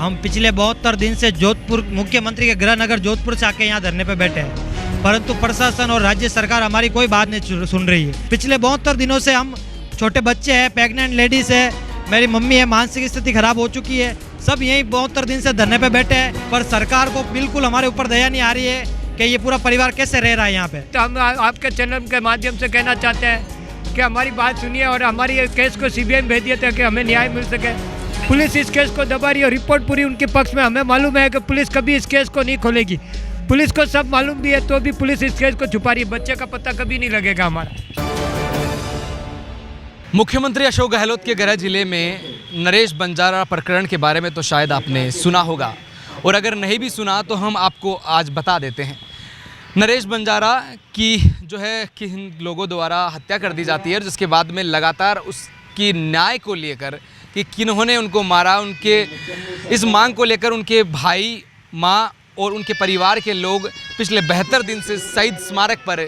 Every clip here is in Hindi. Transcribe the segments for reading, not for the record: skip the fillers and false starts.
हम पिछले 72 दिन से जोधपुर मुख्यमंत्री के गृह नगर जोधपुर से आके यहाँ धरने पे बैठे हैं, परंतु प्रशासन और राज्य सरकार हमारी कोई बात नहीं सुन रही है। पिछले 72 दिनों से हम छोटे बच्चे हैं, प्रेग्नेंट लेडीज़ है, मेरी मम्मी है, मानसिक स्थिति खराब हो चुकी है, सब यही 72 दिन से धरने पे बैठे हैं, पर सरकार को बिल्कुल हमारे ऊपर दया नहीं आ रही है कि ये पूरा परिवार कैसे रह रहा है यहाँ पे। तो हम आपके चैनल के माध्यम से कहना चाहते हैं कि हमारी बात सुनिए और हमारी केस को सीबीआई में भेज दिए ताकि हमें न्याय मिल सके। पुलिस इस केस को दबा रही है और रिपोर्ट पूरी उनके पक्ष में। हमें मालूम है कि पुलिस कभी इस केस को नहीं खोलेगी, पुलिस को सब मालूम भी है, तो भी पुलिस इस केस को छुपा रही है। बच्चे का पता कभी नहीं लगेगा हमारा। मुख्यमंत्री अशोक गहलोत के गृह जिले में नरेश बंजारा प्रकरण के बारे में तो शायद आपने सुना होगा, और अगर नहीं भी सुना तो हम आपको आज बता देते हैं। नरेश बंजारा की जो है किन लोगों द्वारा हत्या कर दी जाती है, और जिसके बाद में लगातार उसकी न्याय को लेकर कि किन्होंने उनको मारा, उनके इस मांग को लेकर उनके भाई, माँ और उनके परिवार के लोग पिछले 72 दिन से शहीद स्मारक पर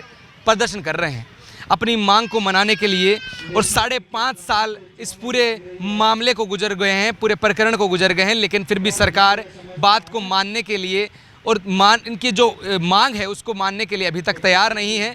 प्रदर्शन कर रहे हैं अपनी मांग को मनाने के लिए। और 5.5 साल इस पूरे मामले को गुजर गए हैं, पूरे प्रकरण को गुजर गए हैं, लेकिन फिर भी सरकार बात को मानने के लिए और इनकी जो मांग है उसको मानने के लिए अभी तक तैयार नहीं है।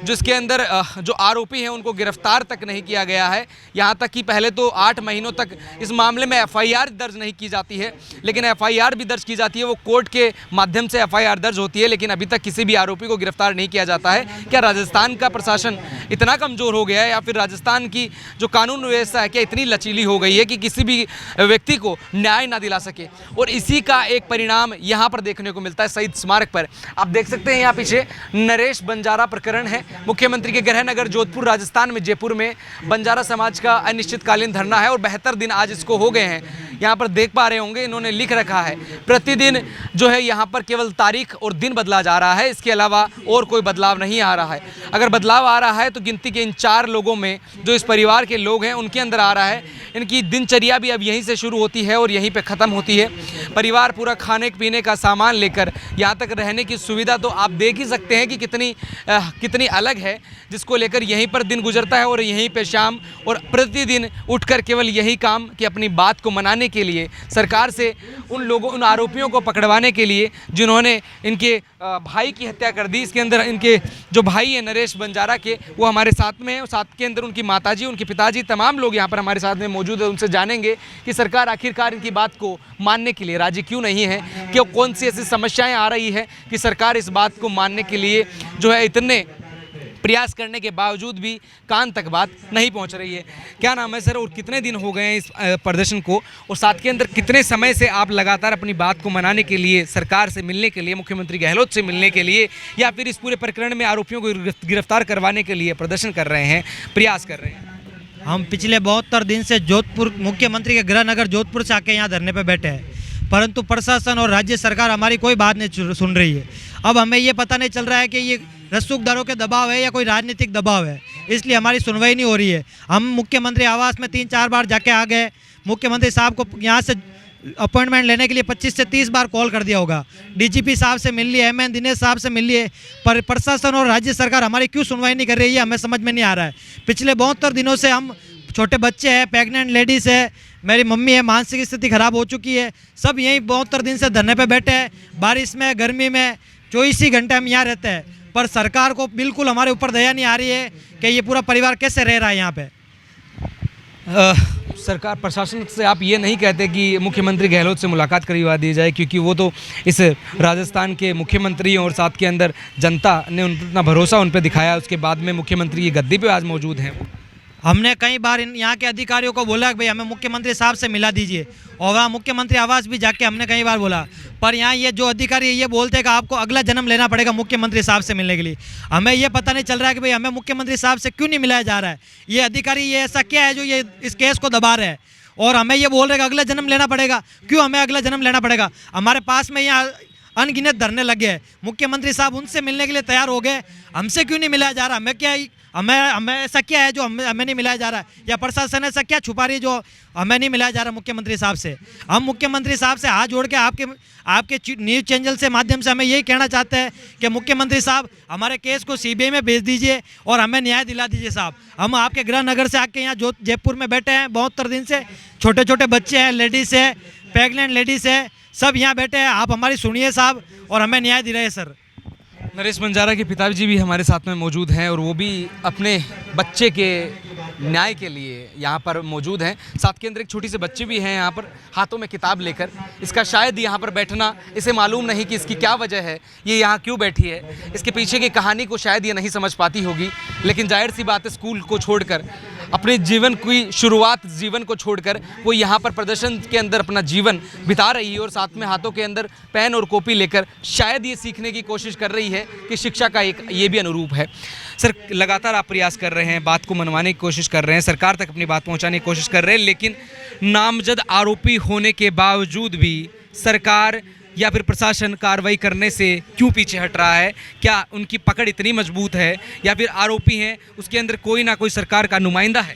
जिसके अंदर जो आरोपी हैं उनको गिरफ्तार तक नहीं किया गया है। यहाँ तक कि पहले तो 8 महीनों तक इस मामले में एफआईआर दर्ज नहीं की जाती है, लेकिन एफआईआर भी दर्ज की जाती है, वो कोर्ट के माध्यम से एफआईआर दर्ज होती है, लेकिन अभी तक किसी भी आरोपी को गिरफ्तार नहीं किया जाता है। क्या राजस्थान का प्रशासन इतना कमज़ोर हो गया है, या फिर राजस्थान की जो कानून व्यवस्था है क्या इतनी लचीली हो गई है कि किसी भी व्यक्ति को न्याय ना दिला सके? और इसी का एक परिणाम यहाँ पर देखने को मिलता है शहीद स्मारक पर। आप देख सकते हैं यहाँ पीछे नरेश बंजारा प्रकरण है। मुख्यमंत्री के गृह नगर जोधपुर राजस्थान में जयपुर में बंजारा समाज का अनिश्चितकालीन धरना है, और 72 दिन आज इसको हो गए हैं। यहाँ पर देख पा रहे होंगे इन्होंने लिख रखा है, प्रतिदिन जो है यहाँ पर केवल तारीख और दिन बदला जा रहा है, इसके अलावा और कोई बदलाव नहीं आ रहा है। अगर बदलाव आ रहा है तो गिनती के इन 4 लोगों में जो इस परिवार के लोग हैं उनके अंदर आ रहा है। इनकी दिनचर्या भी अब यहीं से शुरू होती है और यहीं पे ख़त्म होती है। परिवार पूरा खाने पीने का सामान लेकर यहाँ तक रहने की सुविधा तो आप देख ही सकते हैं कि कितनी अलग है, जिसको लेकर यहीं पर दिन गुजरता है और यहीं पे शाम, और प्रतिदिन उठकर केवल यही काम कि अपनी बात को मनाने के लिए सरकार से उन आरोपियों को पकड़वाने के लिए जिन्होंने इनके भाई की हत्या कर दी। इसके अंदर इनके जो भाई हैं नरेश बंजारा के, वो हमारे साथ में हैं, और साथ के अंदर उनकी माताजी, उनके पिताजी, तमाम लोग यहाँ पर हमारे साथ में मौजूद है। उनसे जानेंगे कि सरकार आखिरकार इनकी बात को मानने के लिए राजी क्यों नहीं है, कि कौन सी ऐसी समस्याएं आ रही है कि सरकार इस बात को मानने के लिए जो है इतने प्रयास करने के बावजूद भी कान तक बात नहीं पहुंच रही है। क्या नाम है सर, और कितने दिन हो गए हैं इस प्रदर्शन को, और साथ के अंदर कितने समय से आप लगातार अपनी बात को मनाने के लिए, सरकार से मिलने के लिए, मुख्यमंत्री गहलोत से मिलने के लिए, या फिर इस पूरे प्रकरण में आरोपियों को गिरफ्तार करवाने के लिए प्रदर्शन कर रहे हैं, प्रयास कर रहे हैं? हम पिछले 72 दिन से जोधपुर मुख्यमंत्री के गृह नगर जोधपुर से आके यहाँ धरने पे बैठे हैं, परंतु प्रशासन और राज्य सरकार हमारी कोई बात नहीं सुन रही है। अब हमें ये पता नहीं चल रहा है कि ये रसूखदारों के दबाव है या कोई राजनीतिक दबाव है, इसलिए हमारी सुनवाई नहीं हो रही है। हम मुख्यमंत्री आवास में 3-4 बार जाके आ गए, मुख्यमंत्री साहब को यहाँ से अपॉइंटमेंट लेने के लिए 25 से 30 बार कॉल कर दिया होगा, डीजीपी साहब से मिल लिए, एमएन दिनेश साहब से मिल लिए, पर प्रशासन और राज्य सरकार हमारी क्यों सुनवाई नहीं कर रही है, हमें समझ में नहीं आ रहा है। पिछले 72 दिनों से हम छोटे बच्चे हैं, प्रेग्नेंट लेडीज़ है, मेरी मम्मी है, मानसिक स्थिति खराब हो चुकी है, सब यहीं 72 दिन से धरने पे बैठे हैं। बारिश में, गर्मी में 24 ही घंटे हम यहाँ रहते हैं, पर सरकार को बिल्कुल हमारे ऊपर दया नहीं आ रही है कि ये पूरा परिवार कैसे रह रहा है यहाँ पे। सरकार प्रशासन से आप ये नहीं कहते कि मुख्यमंत्री गहलोत से मुलाकात करवा दी जाए, क्योंकि वो तो इस राजस्थान के मुख्यमंत्री हैं और साथ के अंदर जनता ने उतना भरोसा उन पर दिखाया, उसके बाद में मुख्यमंत्री की गद्दी पे आज मौजूद हैं। हमने कई बार यहाँ के अधिकारियों को बोला कि भाई हमें मुख्यमंत्री साहब से मिला दीजिए, और वहाँ मुख्यमंत्री आवास भी जाके हमने कई बार बोला, पर यहाँ ये जो अधिकारी ये बोलते हैं कि आपको अगला जन्म लेना पड़ेगा मुख्यमंत्री साहब से मिलने के लिए। हमें ये पता नहीं चल रहा है कि भाई हमें मुख्यमंत्री साहब से क्यों नहीं मिलाया जा रहा है। ये अधिकारी ये ऐसा क्या है जो ये इस केस को दबा रहे हैं, और हमें ये बोल रहे हैं कि अगला जन्म लेना पड़ेगा। क्यों हमें अगला जन्म लेना पड़ेगा? हमारे पास में यहाँ अनगिनत धरने लगे हैं, मुख्यमंत्री साहब उनसे मिलने के लिए तैयार हो गए, हमसे क्यों नहीं मिलाया जा रहा? हमें क्या हमें ऐसा क्या है जो हमें नहीं मिलाया जा रहा है, या प्रशासन ऐसा क्या छुपा रही है जो हमें नहीं मिलाया जा रहा मुख्यमंत्री साहब से? हम मुख्यमंत्री साहब से हाथ जोड़ के आपके न्यूज़ चैनल से माध्यम से हमें यही कहना चाहते हैं कि मुख्यमंत्री साहब हमारे केस को सीबीआई में भेज दीजिए और हमें न्याय दिला दीजिए साहब। हम आपके गृह नगर से आके यहाँ जयपुर में बैठे हैं 72 दिन से, छोटे छोटे बच्चे हैं, लेडीज़ है, प्रेग्नेंट लेडीज़ है, सब यहाँ बैठे हैं। आप हमारी सुनिए साहब, और हमें न्याय दिलाइए सर। नरेश बंजारा के पिताजी भी हमारे साथ में मौजूद हैं और वो भी अपने बच्चे के न्याय के लिए यहाँ पर मौजूद हैं। साथ के अंदर एक छोटी सी बच्ची भी है यहाँ पर हाथों में किताब लेकर। इसका शायद यहाँ पर बैठना, इसे मालूम नहीं कि इसकी क्या वजह है, ये यहाँ क्यों बैठी है, इसके पीछे की कहानी को शायद ये नहीं समझ पाती होगी। लेकिन जाहिर सी बात है, स्कूल को छोड़कर, अपने जीवन की शुरुआत जीवन को छोड़कर वो यहाँ पर प्रदर्शन के अंदर अपना जीवन बिता रही है और साथ में हाथों के अंदर पेन और कॉपी लेकर शायद ये सीखने की कोशिश कर रही है कि शिक्षा का एक ये भी अनुरूप है। सर, लगातार आप प्रयास कर रहे हैं, बात को मनवाने की कोशिश कर रहे हैं, सरकार तक अपनी बात पहुंचाने की कोशिश कर रहे हैं, लेकिन नामजद आरोपी होने के बावजूद भी सरकार या फिर प्रशासन कार्रवाई करने से क्यों पीछे हट रहा है? क्या उनकी पकड़ इतनी मजबूत है या फिर आरोपी हैं उसके अंदर कोई ना कोई सरकार का नुमाइंदा है?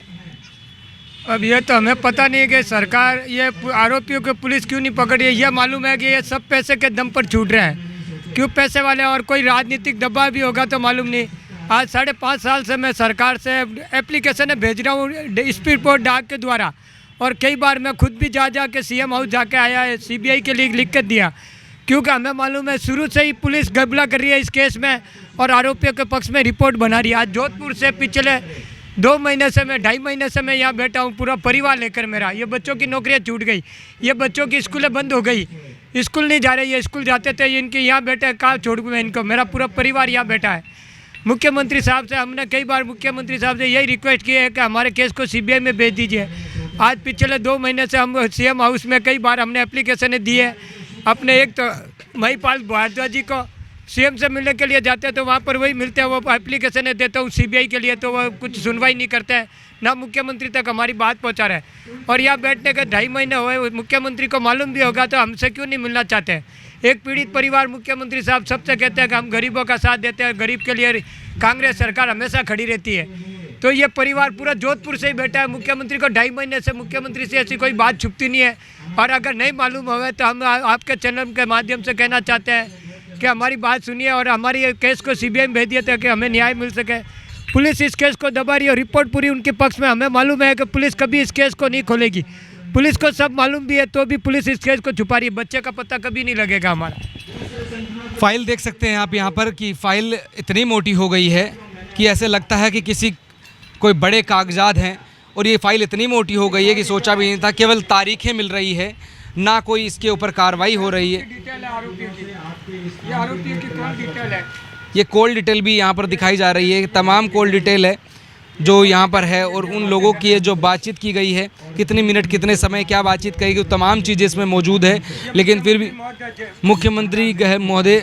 अब ये तो हमें पता नहीं है कि सरकार ये आरोपियों को पुलिस क्यों नहीं पकड़ रही है। यह मालूम है कि ये सब पैसे के दम पर छूट रहे हैं। क्यों पैसे वाले, और कोई राजनीतिक दबाव भी होगा तो मालूम नहीं। आज 5.5 साल से मैं सरकार से एप्लीकेशन भेज रहा हूँ स्पीड पोस्ट डाक के द्वारा, और कई बार मैं खुद भी जा के सीएम हाउस जाके आया है, सीबीआई के लिए लिख कर दिया, क्योंकि हमें मालूम है शुरू से ही पुलिस गड़बड़ा कर रही है इस केस में और आरोपियों के पक्ष में रिपोर्ट बना रही है। आज जोधपुर से पिछले 2 महीने से मैं 2.5 महीने से मैं यहाँ बैठा हूँ, पूरा परिवार लेकर मेरा। ये बच्चों की नौकरियाँ छूट गई, ये बच्चों की स्कूलें बंद हो गई, स्कूल नहीं जा रहे, ये स्कूल जाते थे, ये इनके यहाँ बैठे, कहाँ छोड़ मैं इनको, मेरा पूरा परिवार यहाँ बैठा है। मुख्यमंत्री साहब से हमने कई बार मुख्यमंत्री साहब से यही रिक्वेस्ट की है कि हमारे केस को सीबीआई में भेज दीजिए। आज पिछले 2 महीने से हम सीएम हाउस में कई बार हमने एप्लीकेशन दी है। अपने एक तो महिपाल भारद्वाज जी को सीएम से मिलने के लिए जाते हैं तो वहाँ पर वही मिलते हैं, वो एप्लीकेशन देता हूँ सीबीआई के लिए, तो वो कुछ सुनवाई नहीं करते हैं, ना मुख्यमंत्री तक हमारी बात पहुँचा रहे हैं। और यहाँ बैठने के 2.5 महीने हुए, मुख्यमंत्री को मालूम भी होगा तो हमसे क्यों नहीं मिलना चाहते हैं। एक पीड़ित परिवार, मुख्यमंत्री साहब सबसे कहते हैं कि हम गरीबों का साथ देते हैं, गरीब के लिए कांग्रेस सरकार हमेशा खड़ी रहती है। तो ये परिवार पूरा जोधपुर से ही बैठा है। मुख्यमंत्री को 2.5 महीने से मुख्यमंत्री से ऐसी कोई बात छुपती नहीं है। और अगर नहीं मालूम होगा तो हम आपके चैनल के माध्यम से कहना चाहते हैं कि हमारी बात सुनिए और हमारी केस को सीबीआई में भेज दिए ताकि हमें न्याय मिल सके। पुलिस इस केस को दबा रही है, रिपोर्ट पूरी उनके पक्ष में। हमें मालूम है कि पुलिस कभी इस केस को नहीं खोलेगी, पुलिस को सब मालूम भी है, तो भी पुलिस इस केस को छुपा रही है। बच्चे का पता कभी नहीं लगेगा हमारा। फाइल देख सकते हैं आप यहाँ पर कि फाइल इतनी मोटी हो गई है कि ऐसे लगता है कि कोई बड़े कागजात हैं, और ये फाइल इतनी मोटी हो गई है कि सोचा भी नहीं था। केवल तारीखें मिल रही है, ना कोई इसके ऊपर कार्रवाई हो रही है। ये आरोपियों की कॉल डिटेल है, ये कॉल डिटेल भी यहाँ पर दिखाई जा रही है, तमाम कॉल डिटेल है जो यहाँ पर है, और उन लोगों की जो बातचीत की गई है, कितने मिनट कितने समय क्या बातचीत कही गई, तमाम चीज़ें इसमें मौजूद है। लेकिन फिर भी मुख्यमंत्री महोदय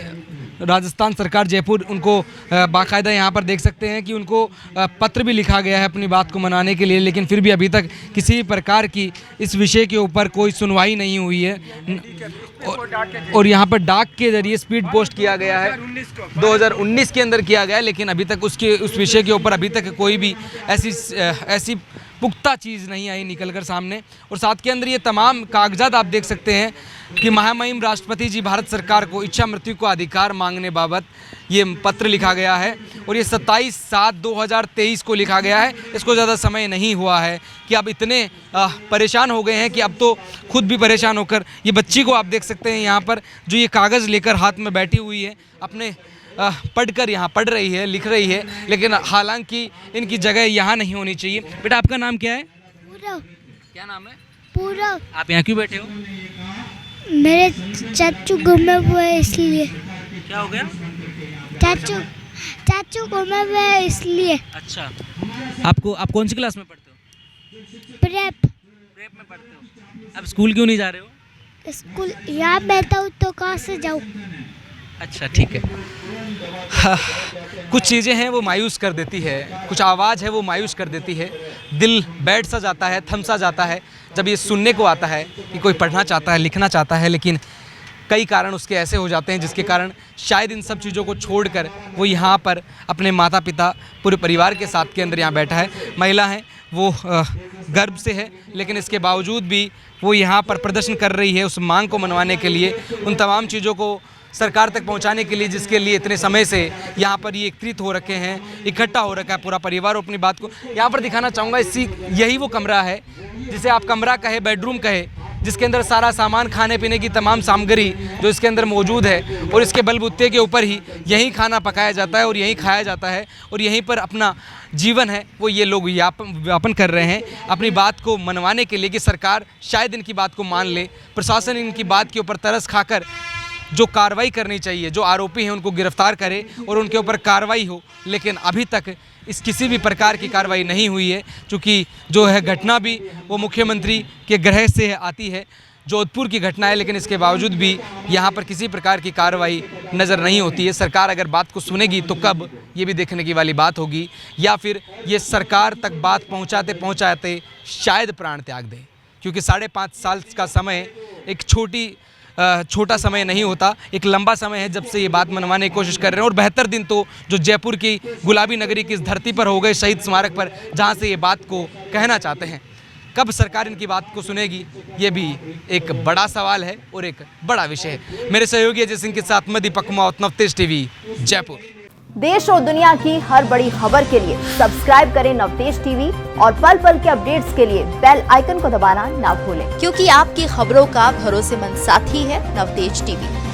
राजस्थान सरकार जयपुर, उनको बाकायदा यहाँ पर देख सकते हैं कि उनको पत्र भी लिखा गया है अपनी बात को मनाने के लिए, लेकिन फिर भी अभी तक किसी प्रकार की इस विषय के ऊपर कोई सुनवाई नहीं हुई है। और यहाँ पर डाक के जरिए स्पीड पोस्ट किया गया है, 2019 के अंदर किया गया है, लेकिन अभी तक उस विषय के ऊपर अभी तक कोई भी ऐसी पुख्ता चीज़ नहीं आई निकलकर सामने। और साथ के अंदर ये तमाम कागजात आप देख सकते हैं कि महामहिम राष्ट्रपति जी भारत सरकार को इच्छा मृत्यु का अधिकार मांगने बाबत ये पत्र लिखा गया है, और ये 27/7/2023 को लिखा गया है। इसको ज़्यादा समय नहीं हुआ है कि अब इतने परेशान हो गए हैं कि अब तो खुद भी परेशान होकर ये बच्ची को आप देख सकते हैं यहाँ पर, जो ये कागज़ लेकर हाथ में बैठी हुई है, अपने पढ़कर यहाँ पढ़ रही है, लिख रही है, लेकिन हालांकि इनकी जगह यहाँ नहीं होनी चाहिए। बेटा, आपका नाम क्या है? पूरब। क्या नाम है? पूरब। आप यहाँ क्यों बैठे हो? मेरे चाचू गुमे हुए इसलिए। क्या हो गया? चाचू गुमे हुए इसलिए। अच्छा, आप कौन सी क्लास में पढ़ते हो? प्रेप में पढ़ते हो। अब स्कूल क्यों नहीं जा रहे हो? स्कूल यहाँ बैठा हूँ तो कहाँ से जाऊँ? अच्छा, ठीक है। हाँ, कुछ चीज़ें हैं वो मायूस कर देती है, कुछ आवाज़ है वो मायूस कर देती है, दिल बैठ सा जाता है, थम सा जाता है जब ये सुनने को आता है कि कोई पढ़ना चाहता है, लिखना चाहता है, लेकिन कई कारण उसके ऐसे हो जाते हैं जिसके कारण शायद इन सब चीज़ों को छोड़कर वो यहाँ पर अपने माता पिता पूरे परिवार के साथ के अंदर यहाँ बैठा है। महिला है वो गर्भ से है, लेकिन इसके बावजूद भी वो यहाँ पर प्रदर्शन कर रही है उस मांग को मनवाने के लिए, उन तमाम चीज़ों को सरकार तक पहुंचाने के लिए जिसके लिए इतने समय से यहाँ पर ये एकत्रित हो रखे हैं, इकट्ठा हो रखा है पूरा परिवार अपनी बात को यहाँ पर दिखाना चाहूँगा। यही वो कमरा है जिसे आप कमरा कहे, बेडरूम कहे, जिसके अंदर सारा सामान, खाने पीने की तमाम सामग्री जो इसके अंदर मौजूद है, और इसके बलबूते के ऊपर ही यहीं खाना पकाया जाता है और यहीं खाया जाता है और यहीं पर अपना जीवन है वो ये लोग व्यापन कर रहे हैं अपनी बात को मनवाने के लिए कि सरकार शायद इनकी बात को मान ले, प्रशासन इनकी बात के ऊपर तरस खाकर जो कार्रवाई करनी चाहिए, जो आरोपी हैं उनको गिरफ्तार करे और उनके ऊपर कार्रवाई हो। लेकिन अभी तक इस किसी भी प्रकार की कार्रवाई नहीं हुई है, क्योंकि जो है घटना भी वो मुख्यमंत्री के गृह से आती है, जोधपुर की घटना है, लेकिन इसके बावजूद भी यहाँ पर किसी प्रकार की कार्रवाई नज़र नहीं होती है। सरकार अगर बात को सुनेगी तो कब, ये भी देखने की वाली बात होगी, या फिर ये सरकार तक बात पहुँचाते पहुँचाते शायद प्राण त्याग दे, क्योंकि 5.5 साल का समय एक छोटा समय नहीं होता, एक लंबा समय है जब से ये बात मनवाने की कोशिश कर रहे हैं। और 72 दिन तो जो जयपुर की गुलाबी नगरी की इस धरती पर हो गए, शहीद स्मारक पर, जहाँ से ये बात को कहना चाहते हैं। कब सरकार इनकी बात को सुनेगी, ये भी एक बड़ा सवाल है और एक बड़ा विषय है। मेरे सहयोगी अजय सिंह के साथ मैं दीपक कुमार, नवतेज टीवी, जयपुर। देश और दुनिया की हर बड़ी खबर के लिए सब्सक्राइब करें नवतेज टीवी और पल पल के अपडेट्स के लिए बेल आइकन को दबाना ना भूलें, क्योंकि आपकी खबरों का भरोसेमंद साथी है नवतेज टीवी।